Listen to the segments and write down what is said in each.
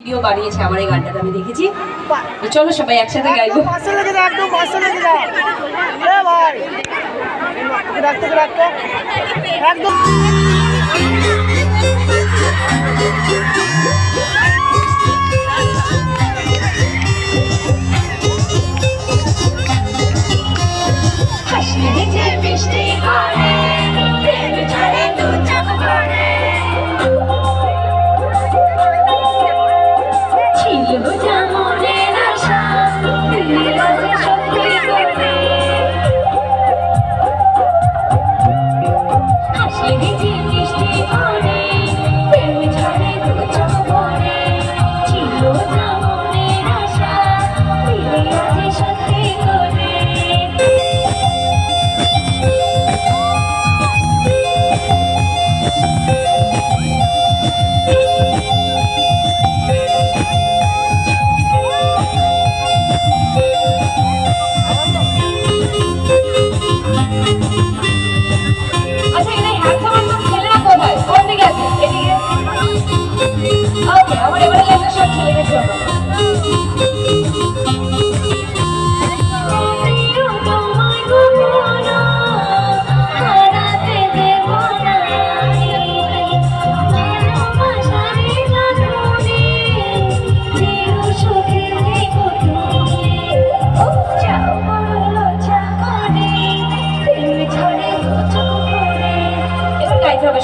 Video বানিয়েছে আমার এই গানটাতে আমি দেখেছি। চলো সবাই একসাথে গাইবো।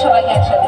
সবাইকে একসাথে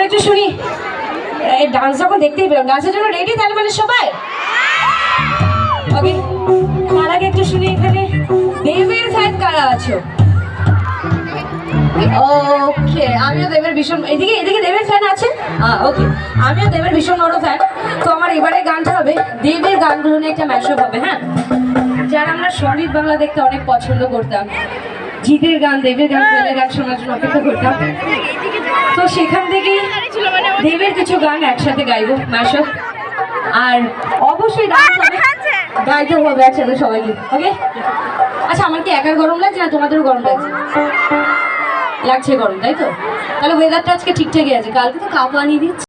একটু শুনি। ডান্স যখন দেখতেই পেলাম, ডান্সের জন্য রেডি তাহলে মানে সবাই? ওকে, তার আগে একটু শুনি এখানে দেবের ফ্যান কারা আছো? ওকে, আমিও দেবের ভীষণ, এদিকে এদিকে দেবের ফ্যান আছে। ওকে, আমিও দেবের ভীষণ বড় ফ্যান। তো আমার এবারে গানটা হবে দেবের গানগুলো নিয়ে একটা ম্যাশআপ হবে। হ্যাঁ, যারা আমরা সঙ্গীত বাংলা দেখতে অনেক পছন্দ করতাম, জিতের গান, দেবের গান, দেবের গান শোনার জন্য অপেক্ষা করতাম। তো সেখান থেকে দেবের কিছু গান একসাথে গাইবো ম্যাশআপ, আর অবশ্যই ডান্স হবে, গাইতে হবে একসাথে সবাইকে। ওকে, আচ্ছা আমার কি একার গরম লাগছে না তোমাদেরও গরম লাগছে? লাগছে গরম, তাই তো? তাহলে ওয়েদারটা আজকে ঠিকঠাকই আছে, কালকে তো কাঁপানি দিচ্ছে।